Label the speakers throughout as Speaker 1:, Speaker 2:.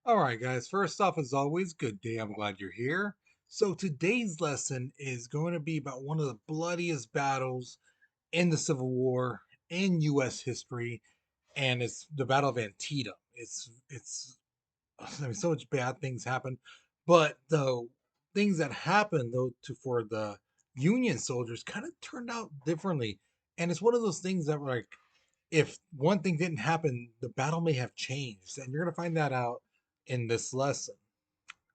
Speaker 1: All right, guys. First off, as always, good day. I'm glad you're here. So, today's lesson is going to be about one of the bloodiest battles in the Civil War in U.S. history, and it's the Battle of Antietam. It's I mean, so much bad things happen, but the things that happened though for the Union soldiers kind of turned out differently, and it's one of those things that were like, if one thing didn't happen, the battle may have changed, and you're gonna find that out in this lesson.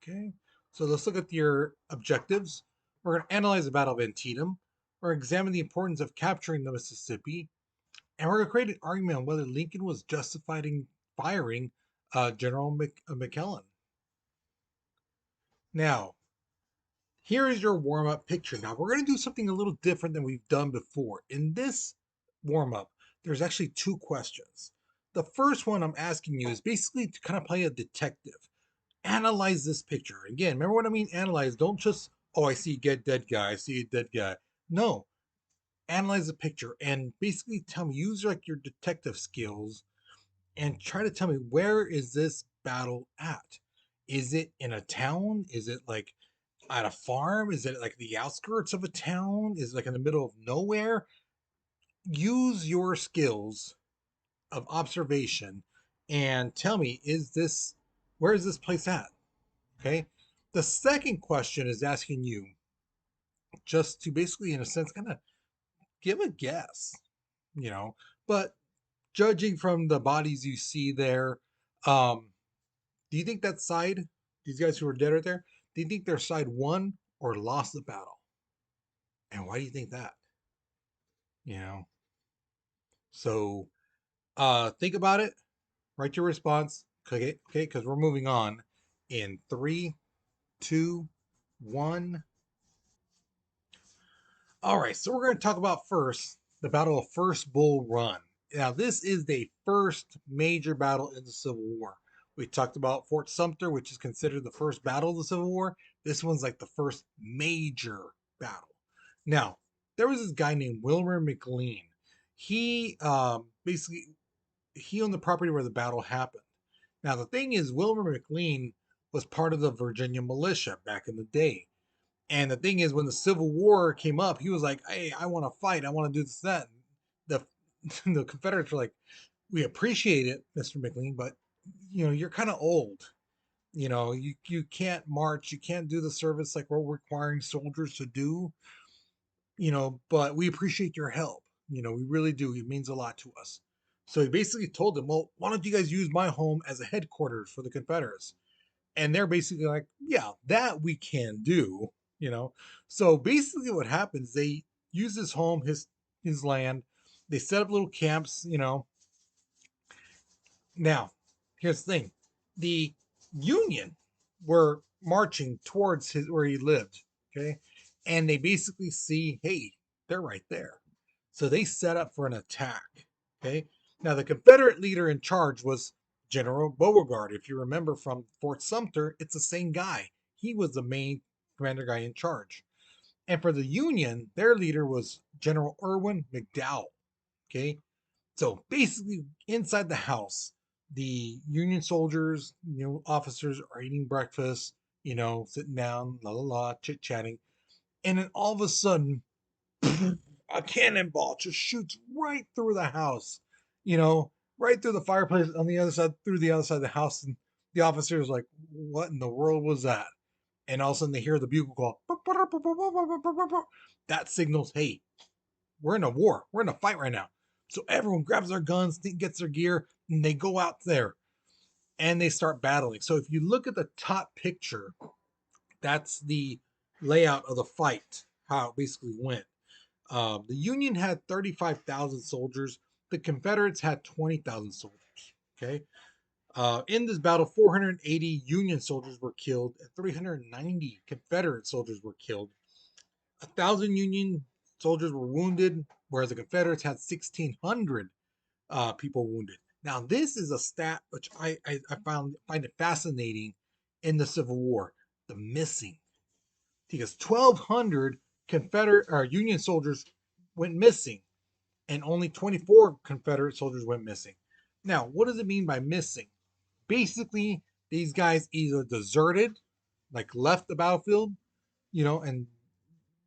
Speaker 1: Okay, so let's look at your objectives. We're going to analyze the Battle of Antietam. We're going to examine the importance of capturing the Mississippi, and we're going to create an argument on whether Lincoln was justified in firing General McClellan. Now, here is your warm up picture. Now, we're going to do something a little different than we've done before. In this warm up, there's actually two questions. The first one I'm asking you is basically to kind of play a detective. Analyze this picture. Again, remember what I mean analyze. Don't just, oh, I see a dead guy, I see a dead guy. No, analyze the picture and basically tell me, use like your detective skills and try to tell me, where is this battle at? Is it in a town? Is it like at a farm? Is it like the outskirts of a town? Is it like in the middle of nowhere? Use your skills of observation and tell me, is this, where is this place at? Okay. The second question is asking you just to basically, in a sense, kind of give a guess, you know. But judging from the bodies you see there, um, do you think that side, these guys who are dead right there, do you think their side won or lost the battle? And why do you think that? You know, so think about it, write your response. Okay, because we're moving on in three, two, one. All right, so we're going to talk about first the Battle of First Bull Run. Now, this is the first major battle in the Civil War. We talked about Fort Sumter, which is considered the first battle of the Civil War. This one's like the first major battle. Now, there was this guy named Wilmer McLean. He basically he owned the property where the battle happened. Now, the thing is, Wilmer McLean was part of the Virginia militia back in the day. And the thing is, when the Civil War came up, he was like, "Hey, I want to fight. I want to do this, that." The the Confederates were like, "We appreciate it, Mister McLean, but you're kind of old. You can't march. You can't do the service like we're requiring soldiers to do. But we appreciate your help. We really do. It means a lot to us." So he basically told them, "Well, why don't you guys use my home as a headquarters for the Confederates?" And they're basically like, yeah, that we can do, you know. So basically what happens, they use his home, his land, they set up little camps. Now, here's the thing. The Union were marching towards his where he lived, okay? And they basically see, hey, they're right there. So they set up for an attack. Okay. Now the Confederate leader in charge was General Beauregard. If you remember from Fort Sumter, it's the same guy. He was the main commander guy in charge. And for the Union, their leader was General Irwin McDowell. Okay. So basically, inside the house, the Union soldiers, officers are eating breakfast, sitting down, la la la, chit chatting. And then all of a sudden, a cannonball just shoots right through the house, right through the fireplace on the other side, through the other side of the house. And the officer is like, what in the world was that? And all of a sudden they hear the bugle call. That signals, hey, we're in a war. We're in a fight right now. So everyone grabs their guns, gets their gear, and they go out there and they start battling. So if you look at the top picture, that's the layout of the fight, how it basically went. The Union had 35,000 soldiers. The Confederates had 20,000 soldiers. Okay. In this battle, 480 Union soldiers were killed and 390 Confederate soldiers were killed. 1,000 Union soldiers were wounded, whereas the Confederates had 1,600 people wounded. Now, this is a stat which I find it fascinating in the Civil War: the missing, because 1,200 Confederate or Union soldiers went missing, and only 24 Confederate soldiers went missing. Now, what does it mean by missing? Basically, These guys either deserted, like left the battlefield, and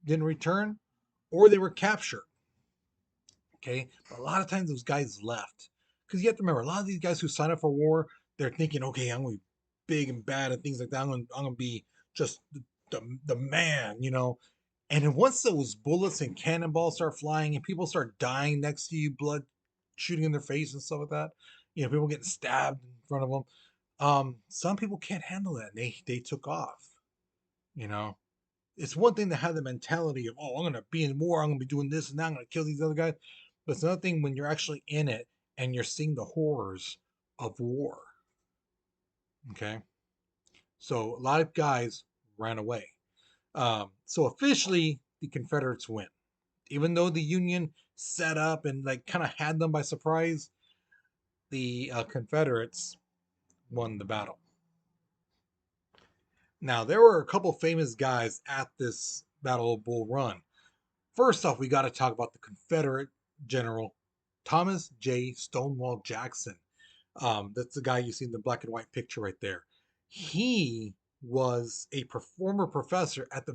Speaker 1: didn't return, or they were captured. Okay, but a lot of times those guys left because you have to remember a lot of these guys who sign up for war, they're thinking, okay, I'm gonna be big and bad and things like that. I'm gonna be just the man, And then once those bullets and cannonballs start flying and people start dying next to you, blood shooting in their face and stuff like that, people getting stabbed in front of them. Some people can't handle that. They took off. You know, it's one thing to have the mentality of, oh, I'm gonna be in war, I'm gonna be doing this and that, I'm gonna kill these other guys. But it's another thing when you're actually in it and you're seeing the horrors of war. Okay, so a lot of guys ran away. So officially, the Confederates win, even though the Union set up and like kind of had them by surprise. The Confederates won the battle. Now there were a couple famous guys at this Battle of Bull Run. First off, we got to talk about the Confederate General Thomas J. Stonewall Jackson. That's the guy you see in the black and white picture right there. He was a former professor at the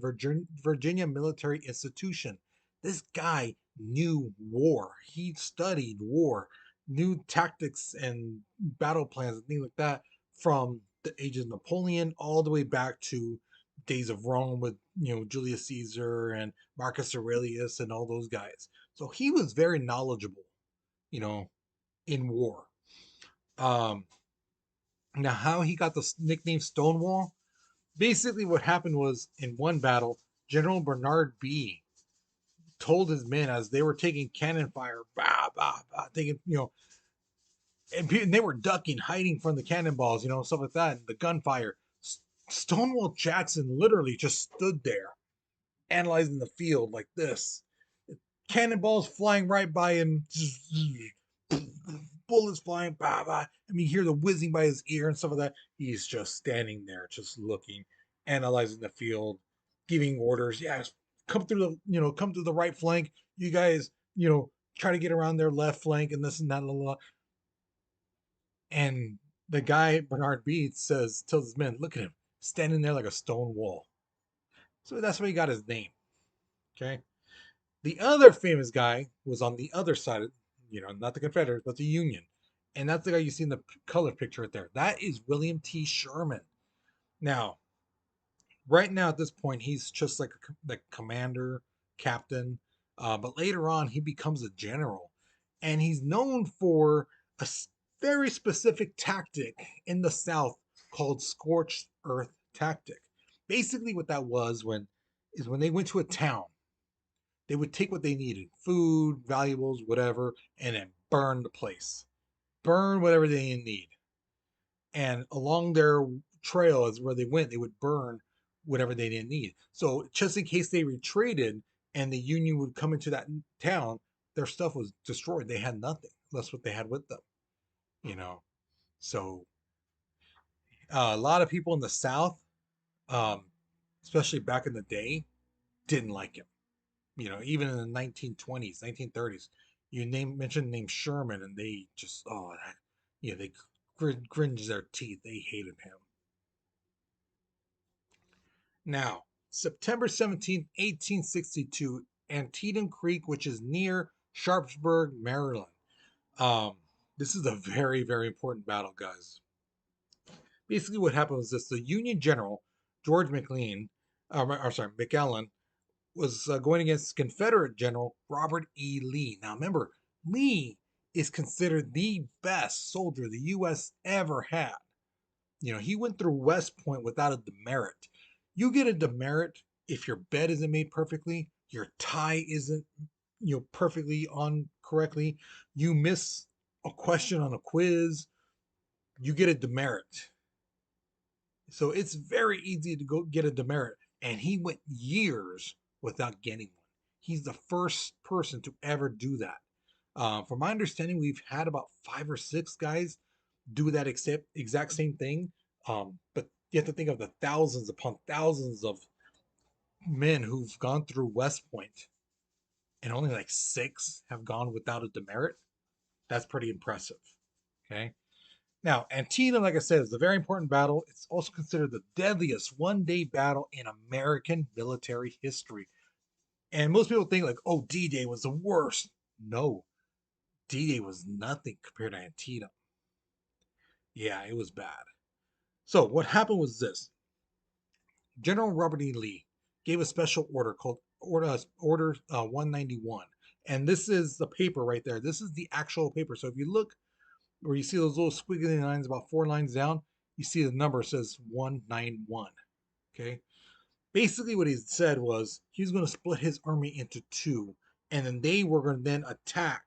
Speaker 1: Virginia Military Institution. This guy knew war. He studied war, knew tactics and battle plans and things like that from the age of Napoleon all the way back to days of Rome with Julius Caesar and Marcus Aurelius and all those guys. So he was very knowledgeable, you know, in war. Um, Now, how he got the nickname Stonewall? Basically, what happened was in one battle, General Bernard B told his men as they were taking cannon fire, bah, bah, bah, taking, and they were ducking, hiding from the cannonballs, stuff like that, and the gunfire. Stonewall Jackson literally just stood there, analyzing the field like this. Cannonballs flying right by him, bullets flying, bah, bah. I mean, you hear the whizzing by his ear and stuff like that. He's just standing there, just looking, analyzing the field, giving orders. Yeah, come through come through the right flank. You guys, try to get around their left flank and this and that, blah, blah, blah. And the guy Bernard Beats tells his men, look at him standing there like a stone wall. So that's where he got his name. Okay. The other famous guy was on the other side, not the Confederates, but the Union. And that's the guy you see in the color picture right there. That is William T. Sherman. Now, right now at this point, he's just like the commander, captain. But later on, he becomes a general. And he's known for a very specific tactic in the South called scorched earth tactic. Basically, what that was when they went to a town, they would take what they needed, food, valuables, whatever, and then burn the place. Burn whatever they need. And along their trail as where they went, they would burn whatever they didn't need. So just in case they retreated and the Union would come into that town, their stuff was destroyed. They had nothing. That's what they had with them, you know. So a lot of people in the South, um, especially back in the day, didn't like him. Even in the 1920s, 1930s, you mentioned the name Sherman, and they just they cringed their teeth. They hated him. Now, September 17th, 1862, Antietam Creek, which is near Sharpsburg, Maryland. Um, this is a very, very important battle, guys. Basically, what happened was this: the Union general George McClellan, was going against Confederate General Robert E. Lee. Now, remember, Lee is considered the best soldier the U.S. ever had. He went through West Point without a demerit. You get a demerit if your bed isn't made perfectly, your tie isn't, perfectly on correctly, you miss a question on a quiz, you get a demerit. So it's very easy to go get a demerit. And he went years without getting one. He's the first person to ever do that. From my understanding, we've had about 5 or 6 guys do that exact same thing. But you have to think of the thousands upon thousands of men who've gone through West Point, and only like 6 have gone without a demerit. That's pretty impressive. Okay. Now, Antietam, like I said, is a very important battle. It's also considered the deadliest one-day battle in American military history. And most people think like, oh, D-Day was the worst. No, D-Day was nothing compared to Antietam. Yeah, it was bad. So what happened was this: General Robert E. Lee gave a special order called Order 191, and this is the paper right there. This is the actual paper. So if you look where you see those little squiggly lines about 4 lines down, you see the number says 191. Okay. Basically, what he said was he was going to split his army into two, and then they were going to then attack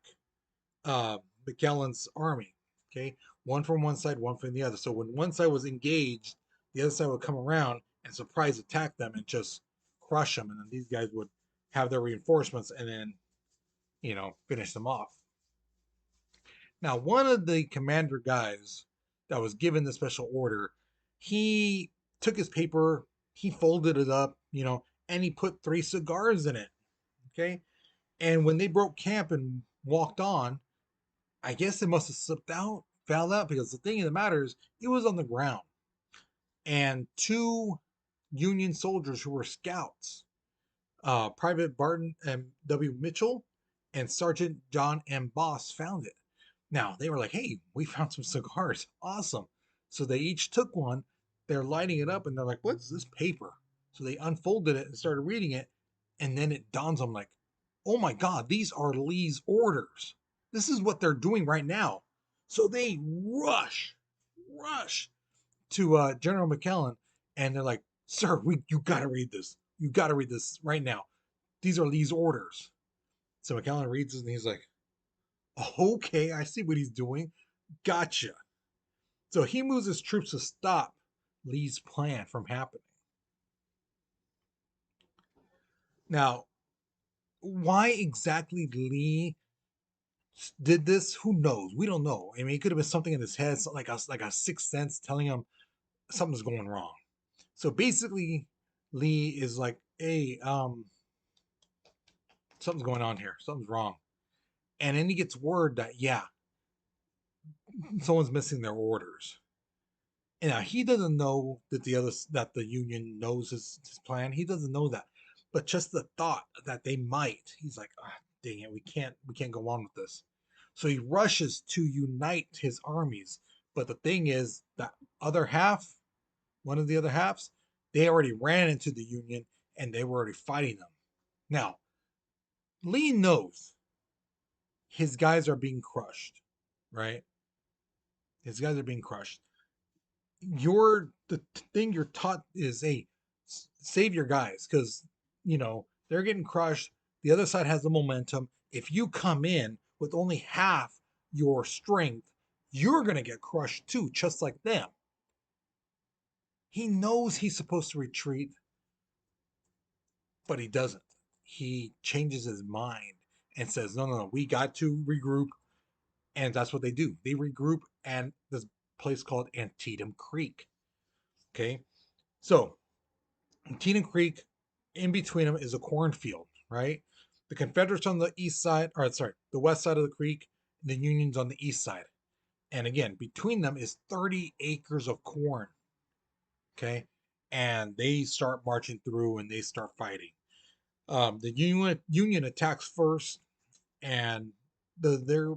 Speaker 1: McClellan's army. Okay, one from one side, one from the other. So when one side was engaged, the other side would come around and surprise attack them and just crush them, and then these guys would have their reinforcements and then finish them off. Now, one of the commander guys that was given the special order, he took his paper, he folded it up, and he put 3 cigars in it. Okay. And when they broke camp and walked on, I guess it must have slipped out, fell out, because the thing of the matter is, it was on the ground. And 2 Union soldiers who were scouts, Private Barton M. W. Mitchell and Sergeant John M. Boss, found it. Now, they were like, hey, we found some cigars. Awesome. So they each took one. They're lighting it up and they're like, what's this paper? So they unfolded it and started reading it. And then it dawns on them like, oh my God, these are Lee's orders. This is what they're doing right now. So they rush to General McClellan and they're like, sir, you got to read this. You got to read this right now. These are Lee's orders. So McClellan reads it and he's like, okay, I see what he's doing. Gotcha. So he moves his troops to stop Lee's plan from happening. Now, why exactly Lee did this? Who knows? We don't know. I mean, it could have been something in his head, like a sixth sense telling him something's going wrong. So basically, Lee is like, hey, something's going on here. Something's wrong. And then he gets word that, yeah, someone's missing their orders. And now he doesn't know that the Union knows his plan. He doesn't know that. But just the thought that they might, he's like, dang it, we can't go on with this. So he rushes to unite his armies. But the thing is, that other half, one of the other halves, they already ran into the Union and they were already fighting them. Now, Lee knows his guys are being crushed, right? His guys are being crushed. The thing you're taught is, hey, save your guys because they're getting crushed. The other side has the momentum. If you come in with only half your strength, you're gonna get crushed too, just like them. He knows he's supposed to retreat, but he doesn't. He changes his mind and says, no, we got to regroup. And that's what they do. They regroup and this place called Antietam Creek. Okay. So Antietam Creek, in between them is a cornfield, right? The Confederates on the east side, or sorry, the west side of the creek, and the Union's on the east side. And again, between them is 30 acres of corn. Okay. And they start marching through and they start fighting. The Union attacks first, and their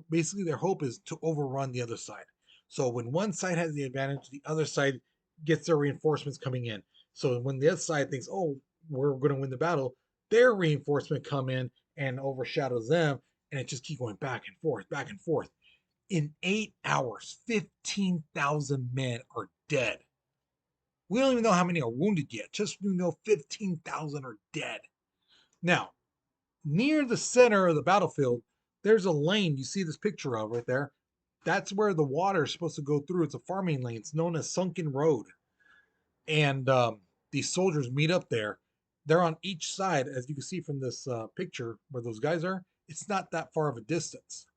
Speaker 1: hope is to overrun the other side. So when one side has the advantage, the other side gets their reinforcements coming in. So when the other side thinks, "Oh, we're going to win the battle," their reinforcement come in and overshadows them, and it just keeps going back and forth, back and forth. In 8 hours, 15,000 men are dead. We don't even know how many are wounded yet. Just we know 15,000 are dead. Now, near the center of the battlefield, there's a lane you see this picture of right there. That's where the water is supposed to go through. It's a farming lane. It's known as Sunken Road. And these soldiers meet up there. They're on each side, as you can see from this picture where those guys are. It's not that far of a distance.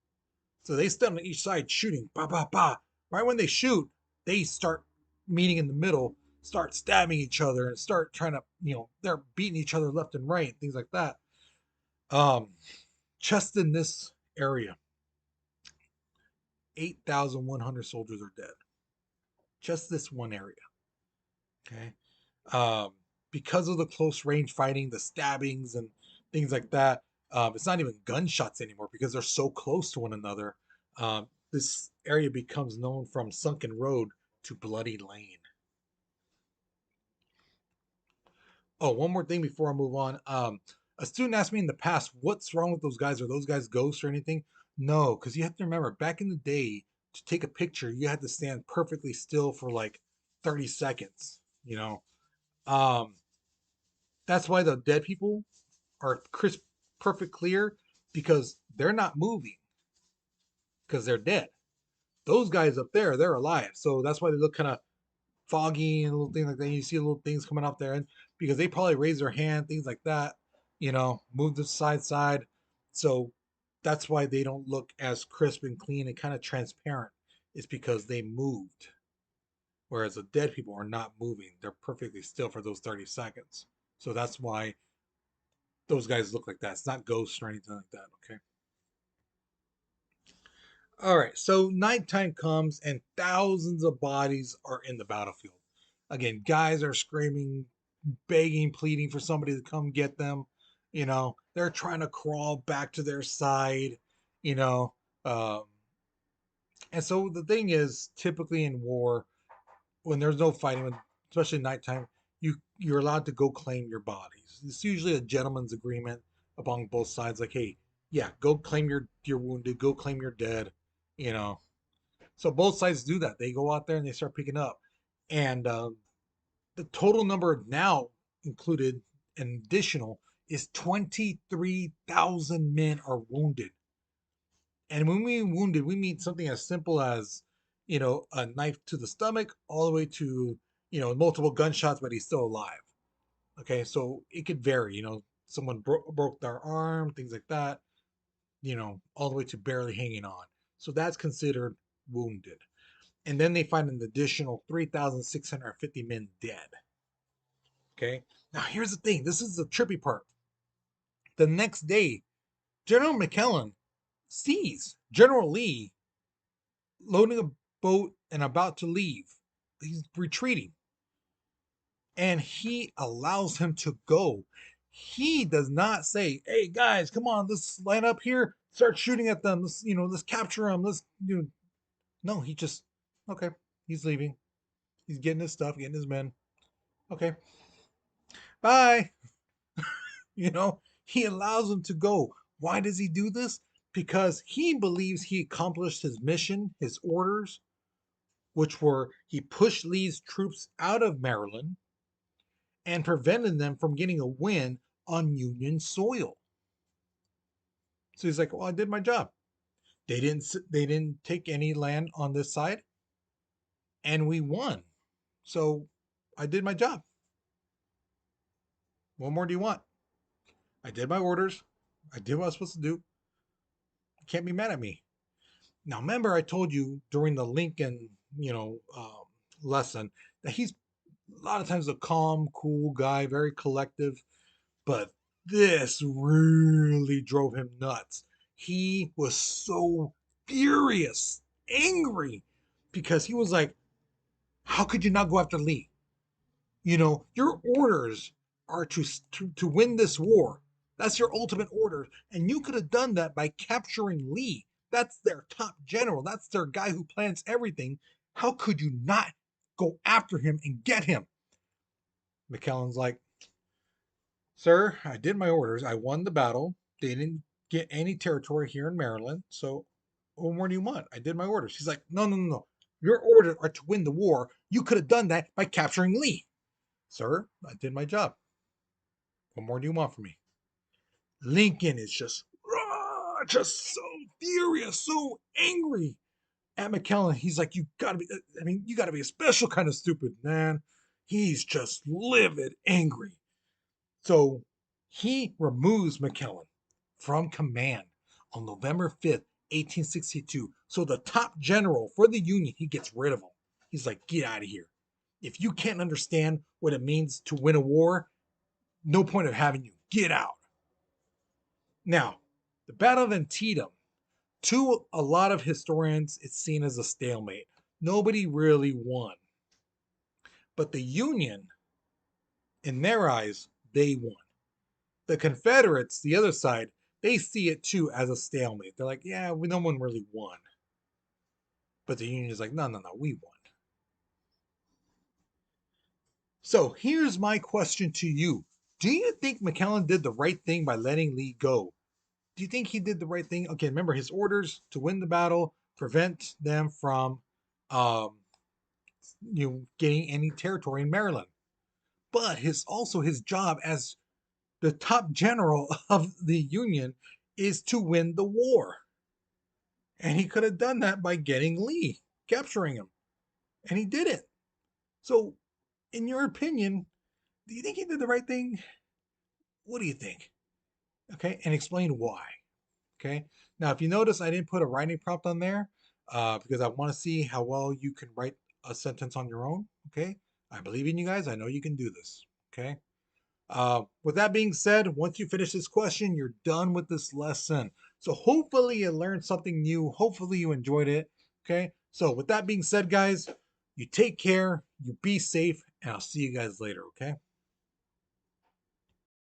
Speaker 1: So they stand on each side shooting. Ba, ba, ba. Right when they shoot, they start meeting in the middle, start stabbing each other, and start trying to, they're beating each other left and right, things like that. Um, just in this area, 8,100 soldiers are dead. just this one area. Okay. Um, because of the close range fighting, the stabbings and things like that, it's not even gunshots anymore because they're so close to one another. This area becomes known from Sunken Road to Bloody Lane. Oh, one more thing before I move on. A student asked me in the past, what's wrong with those guys? Are those guys ghosts or anything? No, because you have to remember, back in the day, to take a picture, you had to stand perfectly still for like 30 seconds, you know? Um, that's why the dead people are crisp, perfect clear because they're not moving because they're dead. Those guys up there, they're alive. So that's why they look kind of foggy and little things like that. You see little things coming off there, and because they probably raise their hand, things like that, move to side. So that's why they don't look as crisp and clean and kind of transparent. It's because they moved. Whereas the dead people are not moving. They're perfectly still for those 30 seconds. So that's why those guys look like that. It's not ghosts or anything like that, okay? All right, so nighttime comes and thousands of bodies are in the battlefield. Again, guys are screaming, begging, pleading for somebody to come get them. They're trying to crawl back to their side, you know. Um, and so the thing is, typically in war, when there's no fighting, especially nighttime, you're allowed to go claim your bodies. It's usually a gentleman's agreement among both sides. Like, hey, yeah, go claim your wounded, go claim your dead. You know, so both sides do that. They go out there and they start picking up, and the total number now included and additional is 23,000 men are wounded. And when we mean wounded, we mean something as simple as, a knife to the stomach, all the way to, multiple gunshots, but he's still alive. Okay, so it could vary. Someone broke their arm, things like that. All the way to barely hanging on. So that's considered wounded. And then they find an additional 3,650 men dead. Okay, now here's the thing. This is the trippy part. The next day, General McClellan sees General Lee loading a boat and about to leave. He's retreating. And he allows him to go. He does not say, "Hey guys, come on, let's line up here, start shooting at them. Let's capture them. No, he just okay. He's leaving. He's getting his stuff, getting his men. Okay, bye. He allows them to go. Why does he do this? Because he believes he accomplished his mission, his orders, which were he pushed Lee's troops out of Maryland and prevented them from getting a win on Union soil. So he's like, "Well, I did my job. They didn't take any land on this side, and we won. So I did my job. What more do you want? I did my orders. I did what I was supposed to do. You can't be mad at me." Now, remember, I told you during the Lincoln, lesson that he's a lot of times a calm, cool guy, very collective, but this really drove him nuts. He was so furious, angry, because he was like, "How could you not go after Lee? Your orders are to win this war. That's your ultimate order. And you could have done that by capturing Lee. That's their top general. That's their guy who plans everything. How could you not go after him and get him?" McClellan's like, "Sir, I did my orders. I won the battle. They didn't get any territory here in Maryland. So what more do you want? I did my orders." He's like, "No, no, no, no. Your orders are to win the war. You could have done that by capturing Lee." "Sir, I did my job. What more do you want from me?" Lincoln is just so furious, so angry at McClellan. He's like, you gotta be a special kind of stupid, man. He's just livid, angry. So he removes McClellan from command on November 5th, 1862. So the top general for the Union, he gets rid of him. He's like, "Get out of here. If you can't understand what it means to win a war, no point of having you. Get out." Now, the Battle of Antietam, to a lot of historians, it's seen as a stalemate. Nobody really won. But the Union, in their eyes, they won. The Confederates, the other side, they see it too as a stalemate. They're like, yeah, no one really won. But the Union is like, no, no, no, we won. So here's my question to you. Do you think McClellan did the right thing by letting Lee go? Do you think he did the right thing? Okay, remember his orders to win the battle, prevent them from um, getting any territory in Maryland. But his job as the top general of the Union is to win the war. And he could have done that by getting Lee, capturing him. And he did it. So, in your opinion, do you think he did the right thing? What do you think? Okay, and explain why. Okay, now if you notice, I didn't put a writing prompt on there because I want to see how well you can write a sentence on your own. Okay, I believe in you guys. I know you can do this. Okay, with that being said, once you finish this question, you're done with this lesson. So hopefully you learned something new. Hopefully you enjoyed it. Okay, so with that being said, guys, you take care, you be safe, and I'll see you guys later. Okay.